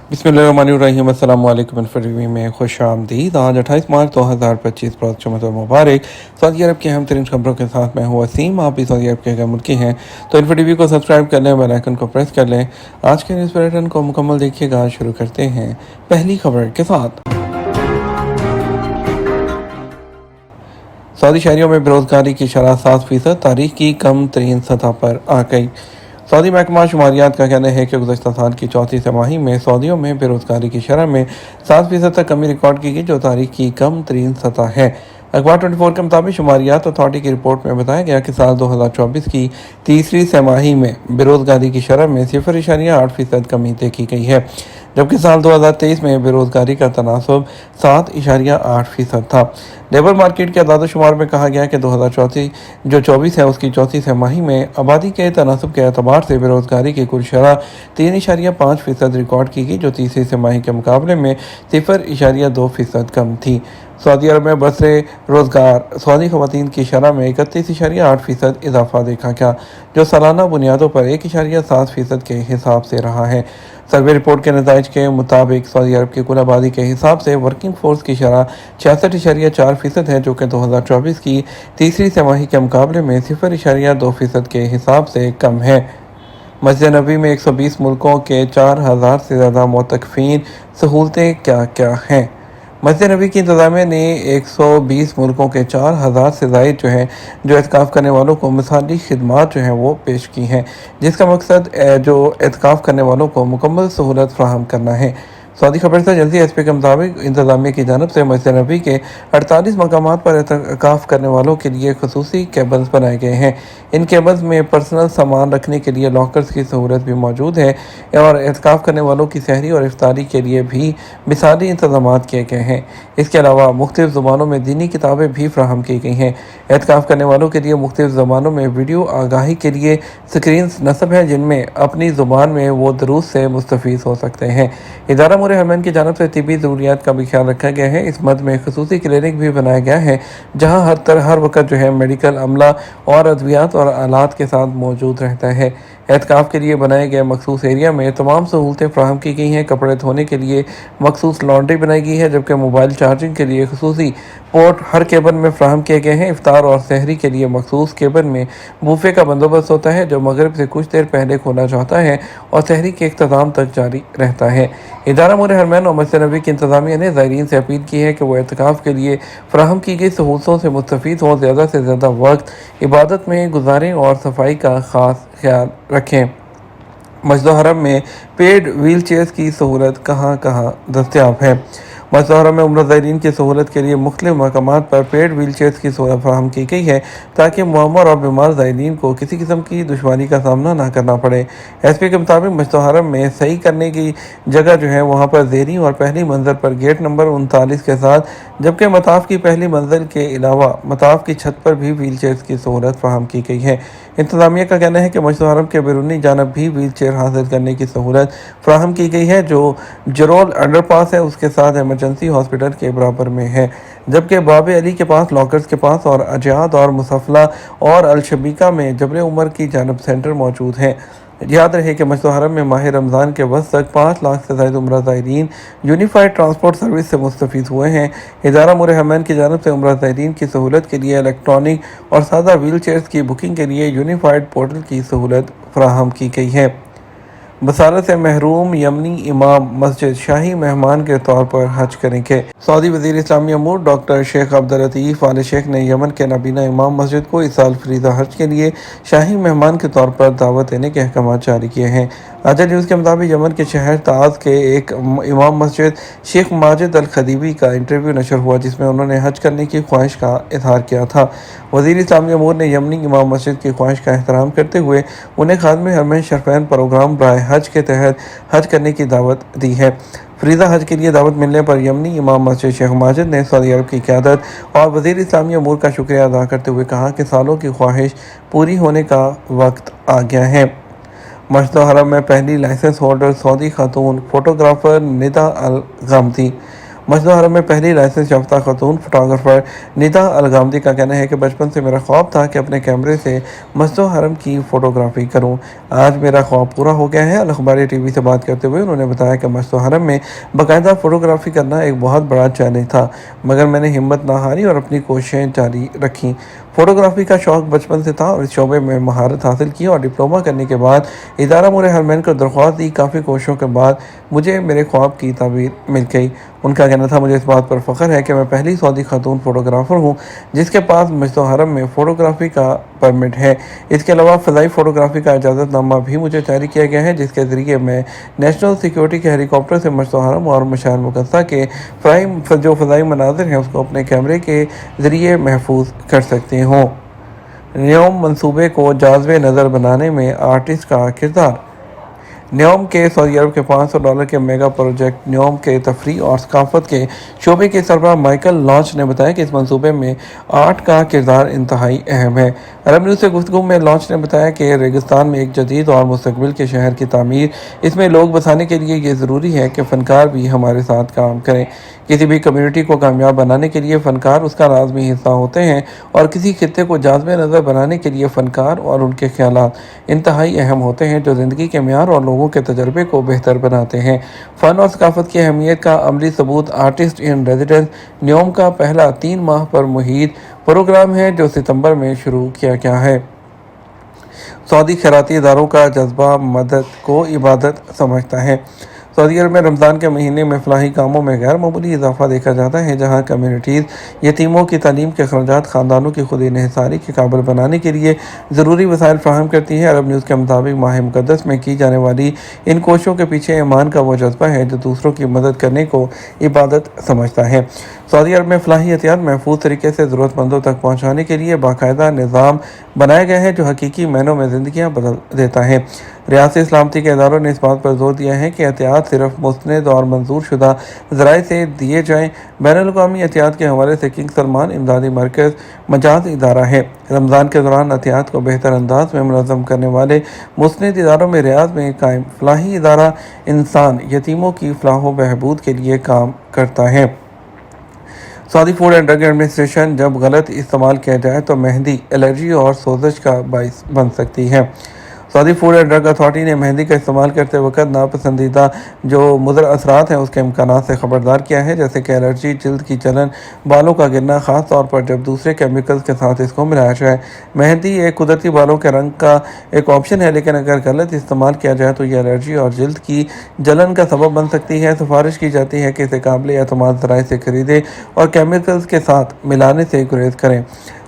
बिस्मिल्लाहिर्रहमानिर्रहीम। अस्सलाम वालेकुम। फ़िल्मी में खुश आमदीद। आज 28 मार्च 2025 रोज़ जुम्मतुल मुबारक। सऊदी अरब की अहम तरीन खबरों के साथ मैं हूँ वसीम। आप भी सऊदी अरब के अगर मुल्की हैं तो इन्फो टीवी को सब्सक्राइब कर लें, बेल आइकन को प्रेस कर लें। आज के न्यूज़ बुलेटिन को मुकम्मल देखिएगा। शुरू करते हैं पहली खबर के साथ। सऊदी शहरियों में बेरोजगारी की शरह 7%, तारीख की कम तरीन सतह पर आ गई। सऊदी महकमा शुमारियात का कहना है कि गुज़श्ता साल की चौथी तिमाही में सऊदियों में बेरोजगारी की शरह में 7% तक कमी रिकॉर्ड की गई, जो तारीख की कम तरीन सतह है। अखबार 24 के मुताबिक शुमारियात अथॉरिटी की रिपोर्ट में बताया गया कि साल 2024 की तीसरी तिमाही में बेरोजगारी की शरह में 0.8% कमी देखी गई है, जबकि साल 2023 में बेरोजगारी का तनासब 7.8% था। लेबर मार्केट के अदाद शुमार में कहा गया कि 2024 है उसकी चौथी तिमाही में आबादी के तनासब के अतबार से बेरोजगारी की कुल शरह 3.5% रिकॉर्ड की गई, जो तीसरी तिमाही के मुकाबले में 0.2% कम थी। सऊदी अरब में बसरे रोज़गार सऊदी ख़वातीन की शरह में 31.8% इजाफा देखा गया, जो सालाना बुनियादों पर 1.7% के हिसाब से रहा है। सर्वे रिपोर्ट के नताइज के मुताबिक सऊदी अरब की कुल आबादी के हिसाब से वर्किंग फोर्स की शरह 66.4% है, जो कि 2024 की तीसरी तिमाही के मुकाबले में 0.2% के हिसाब से कम है। मस्जिद नबी में 120 मुल्कों के 4000 से ज़्यादा मोतकफ़ीन। सहूलतें क्या क्या हैं? मस्जिद नबी की इंतज़ामिया ने 120 मुल्कों के 4000 से ज़ायद जो एतकाफ़ करने वालों को मिसाली खिदमात वो पेश की हैं, जिसका मकसद जो एतकाफ़ करने वालों को मुकम्मल सहूलत फ़राहम करना है। सऊदी खबर से जल्दी एसपी के मुताबिक इंतज़ामिया की जानब से मस्जिद नबी के 48 मकामात पर एतकाफ़ करने वालों के लिए खसूसी केबल्स बनाए गए हैं। इन केबल्स में पर्सनल सामान रखने के लिए लॉकर्स की सहूलत भी मौजूद है और एतकाफ़ करने वालों की सहरी और इफ्तारी के लिए भी मिसाली इंतज़ाम किए गए हैं। इसके अलावा मुख्तलिफ़ ज़ुबानों में दीनी किताबें भी फ़राहम की गई हैं। एतकाफ़ करने वालों के लिए मुख्तलिफ़ ज़बानों में वीडियो आगाही के लिए स्क्रीन नस्ब है, जिनमें अपनी ज़ुबान में वो दुरूस से मुस्तफ़ीज़ हो सकते हैं। इदारा हरमैन की जानब से तिबी ज़रूरियात का भी ख्याल रखा गया है। इस मद में खसूसी क्लिनिक भी बनाया गया है, जहाँ हर वक्त मेडिकल अमला और अद्वियात और आलात के साथ मौजूद रहता है। एहतिकाफ़ के लिए बनाए गए मखसूस एरिया में तमाम सहूलतें फ़राहम की गई हैं। कपड़े धोने के लिए मखसूस लॉन्ड्री बनाई गई है, जबकि मोबाइल चार्जिंग के लिए खसूसी पोर्ट हर केबिन में फ़राहम किए गए हैं। इफ्तार और सहरी के लिए मखसूस केबिन में बूफे का बंदोबस्त होता है, जो मगरिब से कुछ देर पहले खोला जाता है और सहरी के इख्तिताम तक जारी रहता है। इदारा हरमैन और मस्जिद नबी की इंतज़ामिया ने ज़ायरीन से अपील की है कि वो एहतिकाफ़ के लिए फ़राहम की गई सहूलतों से मुस्तफ़ीद हों, ज़्यादा से ज़्यादा वक्त इबादत में गुजारें और सफाई का ख़ास ख्याल रखें। मस्जिद हरम में पेड व्हील चेयर्स की सहूलत कहाँ कहाँ दस्तियाब है? मस्जिद हरम में उम्रा ज़ायरीन की सहूलत के लिए मुख्तलिफ़ मकामात पर पेड व्हील चेयर्स की सहूलत फराहम की गई है, ताकि मुअम्मर और बीमार ज़ायरीन को किसी किस्म की दुश्वारी का सामना ना करना पड़े। एसपी के मुताबिक मस्जिद हरम में सही करने की जगह वहाँ पर ज़ेरी और पहली मंजिल पर गेट नंबर 39 के साथ, जबकि मताफ़ की पहली मंजिल के अलावा मताफ़ की छत पर भी व्हील चेयर्स की सहूलत फराहम की गई है। इंतज़ामिया का कहना है कि मस्जिद हरम के बैरूनी जानब भी व्हील चेयर हासिल करने की सहूलत फराहम की गई है, जो जरोल अंडरपास है उसके साथ इमरजेंसी हॉस्पिटल के बराबर में है, जबकि बाब अली के पास, लॉकर्स के पास और अजाद और मुसफला और अलशबीका में जबल उमर की जानब सेंटर मौजूद हैं। याद रहे कि मस्जिद हरम में माह रमज़ान के वक्त तक 5 लाख से ज़ायद उम्रा ज़ायरीन यूनिफाइड ट्रांसपोर्ट सर्विस से मुस्तफ़ीद हुए हैं। इदारा हरमैन की जानब से उम्रा ज़ायरीन की सहूलत के लिए इलेक्ट्रॉनिक और सादा व्हील चेयर्स की बुकिंग के लिए यूनिफाइड पोर्टल की सहूलत फराहम की गई है। बसारत से महरूम यमनी इमाम मस्जिद शाही मेहमान के तौर पर हज करेंगे। सऊदी वज़ीर इस्लामी अमूर डॉक्टर शेख अब्दुल लतीफ़ आल शेख ने यमन के नबीना इमाम मस्जिद को इस साल फरीदा हज के लिए शाही मेहमान के तौर पर दावत देने के अहकाम जारी किए हैं। अजल न्यूज़ के मुताबिक यमन के शहर ताज़ के एक इमाम मस्जिद शेख माजिद अल खदीबी का इंटरव्यू नशर हुआ, जिसमें उन्होंने हज करने की ख्वाहिश का इजहार किया था। वज़ीर इस्लामी अमूर ने यमनी इमाम मस्जिद की ख्वाहिश का एहतराम करते हुए उन्हें खादमे हरमैन शरफ़ैन प्रोग्राम बराए हज के तहत हज करने की दावत दी है। फरीदा हज के लिए दावत मिलने पर यमनी इमाम मस्जिद शेख माजिद ने सऊदी अरब की क़यादत और वज़ीर इस्लामी अमूर का शुक्रिया अदा करते हुए कहा कि सालों की ख्वाहिश पूरी होने का वक्त आ गया है। मस्जिद हरम में पहली लाइसेंस होल्डर सऊदी खातून फ़ोटोग्राफ़र निदा अल गामदी। مسجد حرم میں پہلی لائسنس یافتہ خاتون فوٹوگرافر ندا الغامدی کا کہنا ہے کہ بچپن سے میرا خواب تھا کہ اپنے کیمرے سے مسجد حرم کی فوٹوگرافی کروں۔ آج میرا خواب پورا ہو گیا ہے۔ الاخباری ٹی وی سے بات کرتے ہوئے انہوں نے بتایا کہ مسجد حرم میں باقاعدہ فوٹوگرافی کرنا ایک بہت بڑا چیلنج تھا، مگر میں نے ہمت نہ ہاری اور اپنی کوششیں جاری رکھیں۔ فوٹوگرافی کا شوق بچپن سے تھا اور اس شعبے میں مہارت حاصل کی اور ڈپلومہ کرنے کے بعد ادارہ نور حرمین کو درخواست دی۔ کافی کوششوں کے بعد مجھے میرے خواب کی تعبیر مل گئی۔ ان کا کہنا تھا، مجھے اس بات پر فخر ہے کہ میں پہلی سعودی خاتون فوٹوگرافر ہوں جس کے پاس مسجد حرم میں فوٹوگرافی کا پرمٹ ہے۔ اس کے علاوہ فضائی فوٹوگرافی کا اجازت نامہ بھی مجھے جاری کیا گیا ہے، جس کے ذریعے میں نیشنل سیکیورٹی کے ہیلی کاپٹر سے مسجد حرم اور مشعل مقدسہ کے جو فضائی مناظر ہیں اس کو اپنے کیمرے کے ذریعے محفوظ کر سکتے ہوں۔ نیوم منصوبے کو جاذب نظر بنانے میں آرٹسٹ کا کردار۔ نیوم کے سعودی عرب کے $500 کے میگا پروجیکٹ نیوم کے تفریح اور ثقافت کے شعبے کے سربراہ مائیکل لانچ نے بتایا کہ اس منصوبے میں آرٹ کا کردار انتہائی اہم ہے۔ عرب نیوز سے گفتگو میں لانچ نے بتایا کہ ریگستان میں ایک جدید اور مستقبل کے شہر کی تعمیر، اس میں لوگ بسانے کے لیے یہ ضروری ہے کہ فنکار بھی ہمارے ساتھ کام کریں۔ کسی بھی کمیونٹی کو کامیاب بنانے کے لیے فنکار اس کا لازمی حصہ ہوتے ہیں اور کسی خطے کو جاذب نظر بنانے کے لیے فنکار اور ان کے خیالات انتہائی اہم ہوتے ہیں جو زندگی کے معیار اور لوگوں کے تجربے کو بہتر بناتے ہیں۔ فن اور ثقافت کی اہمیت کا عملی ثبوت آرٹسٹ ان ریزیڈنس نیوم کا پہلا 3 ماہ پر محیط پروگرام ہے جو ستمبر میں شروع کیا گیا ہے۔ سعودی خیراتی اداروں کا جذبہ مدد کو عبادت سمجھتا ہے۔ سعودی عرب میں رمضان کے مہینے میں فلاحی کاموں میں غیر معمولی اضافہ دیکھا جاتا ہے، جہاں کمیونٹیز یتیموں کی تعلیم کے اخراجات خاندانوں کی خود انحصاری کے قابل بنانے کے لیے ضروری وسائل فراہم کرتی ہے۔ عرب نیوز کے مطابق ماہ مقدس میں کی جانے والی ان کوششوں کے پیچھے ایمان کا وہ جذبہ ہے جو دوسروں کی مدد کرنے کو عبادت سمجھتا ہے۔ سعودی عرب میں فلاحی احتیاط محفوظ طریقے سے ضرورت مندوں تک پہنچانے کے لیے باقاعدہ نظام بنایا گیا ہے جو حقیقی معنوں میں زندگیاں بدل دیتا ہے۔ ریاستی سلامتی کے اداروں نے اس بات پر زور دیا ہے کہ احتیاط صرف مستند اور منظور شدہ ذرائع سے دیے جائیں۔ بین الاقوامی احتیاط کے حوالے سے کنگ سلمان امدادی مرکز مجاز ادارہ ہے۔ رمضان کے دوران احتیاط کو بہتر انداز میں منظم کرنے والے مستند اداروں میں ریاض میں قائم فلاحی ادارہ انسان یتیموں کی فلاح و بہبود کے لیے کام کرتا ہے۔ سعودی فوڈ اینڈ ڈرگ ایڈمنسٹریشن جب غلط استعمال کیا جائے تو مہندی الرجی اور سوزش کا باعث بن سکتی ہے۔ سعودی فوڈ اینڈ ڈرگ اتھارٹی نے مہندی کا استعمال کرتے وقت ناپسندیدہ جو مضر اثرات ہیں اس کے امکانات سے خبردار کیا ہے، جیسے کہ الرجی، جلد کی جلن، بالوں کا گرنا، خاص طور پر جب دوسرے کیمیکلز کے ساتھ اس کو ملایا جائے۔ مہندی ایک قدرتی بالوں کے رنگ کا ایک آپشن ہے، لیکن اگر غلط استعمال کیا جائے تو یہ الرجی اور جلد کی جلن کا سبب بن سکتی ہے۔ سفارش کی جاتی ہے کہ اسے قابل اعتماد ذرائع سے خریدیں اور کیمیکلز کے ساتھ ملانے سے گریز کریں۔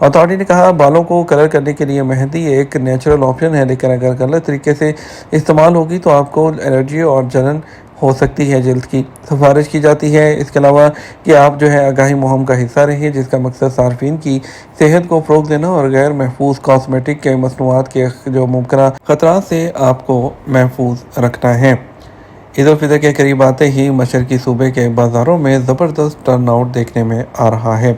اتھارٹی نے کہا، بالوں کو کلر کرنے کے لیے مہندی ایک نیچرل آپشن ہے، لیکن اگر غلط طریقے سے استعمال ہوگی تو آپ کو الرجی اور جلن ہو سکتی ہے۔ جلد کی سفارش کی جاتی ہے اس کے علاوہ کہ آپ آگاہی مہم کا حصہ رہیں جس کا مقصد صارفین کی صحت کو فروغ دینا اور غیر محفوظ کاسمیٹک کے مصنوعات کے جو ممکنہ خطرات سے آپ کو محفوظ رکھنا ہے۔ عید الفطر کے قریب آتے ہی مشرقی صوبے کے بازاروں میں زبردست ٹرن آؤٹ دیکھنے میں آ رہا ہے۔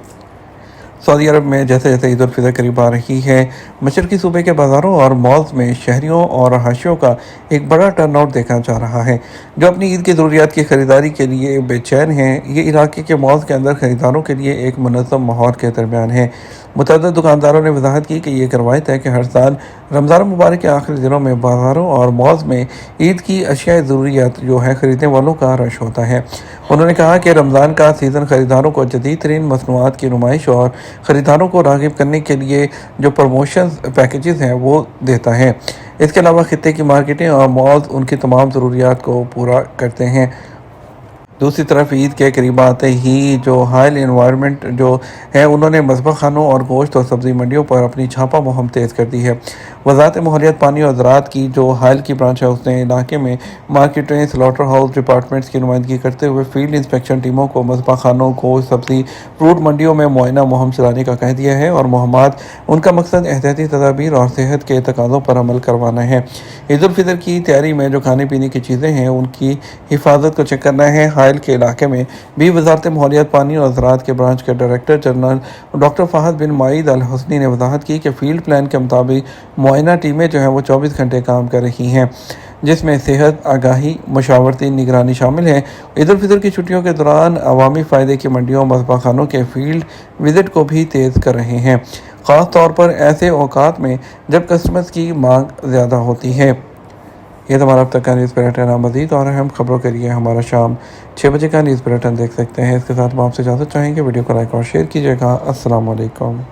سعودی عرب میں جیسے جیسے عید الفطر قریب آ رہی ہے، مشرقی صوبے کے بازاروں اور مالز میں شہریوں اور رہائشیوں کا ایک بڑا ٹرن آؤٹ دیکھا جا رہا ہے جو اپنی عید کی ضروریات کی خریداری کے لیے بے چین ہیں۔ یہ علاقے کے مالز کے اندر خریداروں کے لیے ایک منظم ماحول کے درمیان ہے۔ متعدد دکانداروں نے وضاحت کی کہ یہ ایک روایت ہے کہ ہر سال رمضان المبارک کے آخری دنوں میں بازاروں اور مالز میں عید کی اشیاء ضروریات خریدنے والوں کا رش ہوتا ہے۔ انہوں نے کہا کہ رمضان کا سیزن خریداروں کو جدید ترین مصنوعات کی نمائش اور خریداروں کو راغب کرنے کے لیے جو پروموشنز پیکیجز ہیں وہ دیتا ہے۔ اس کے علاوہ خطے کی مارکیٹیں اور مالز ان کی تمام ضروریات کو پورا کرتے ہیں۔ دوسری طرف عید کے قریب آتے ہی جو ہائل انوائرمنٹ ہے انہوں نے مذبح خانوں اور گوشت اور سبزی منڈیوں پر اپنی چھاپہ مہم تیز کر دی ہے۔ وزارت ماحولیات، پانی اور زراعت کی جو ہائل کی برانچ ہے اس نے علاقے میں مارکیٹیں، سلاٹر ہاؤس ڈپارٹمنٹس کی نمائندگی کرتے ہوئے فیلڈ انسپیکشن ٹیموں کو مذبح خانوں، گوشت، سبزی، فروٹ منڈیوں میں معائنہ مہم چلانے کا کہہ دیا ہے اور مہمات ان کا مقصد احتیاطی تدابیر اور صحت کے تقاضوں پر عمل کروانا ہے۔ عید الفطر کی تیاری میں جو کھانے پینے کی چیزیں ہیں ان کی حفاظت کو چیک کرنا ہے۔ حائل کے علاقے میں بھی وزارت ماحولیات، پانی اور زراعت کے برانچ کے ڈائریکٹر جنرل ڈاکٹر فہد بن معید الحسنی نے وضاحت کی کہ فیلڈ پلان کے مطابق معائنہ ٹیمیں وہ 24 گھنٹے کام کر رہی ہیں۔ जिसमें सेहत आगाही मशावरती निगरानी शामिल है। ईद उल फितर की छुट्टियों के दौरान अवामी फ़ायदे की मंडियों और मसबा खानों के फील्ड विजिट को भी तेज़ कर रहे हैं, ख़ास तौर पर ऐसे औकात में जब कस्टमर्स की मांग ज़्यादा होती है। ये तो हमारा अब तक का न्यूज़ बुलेटिन। मज़ीद और अहम खबरों के लिए हमारा शाम 6 बजे का न्यूज़ बुलेटिन देख सकते हैं। इसके साथ हम आपसे इजाज़त चाहेंगे। वीडियो को लाइक और शेयर कीजिएगा। अस्सलाम वालेकुम।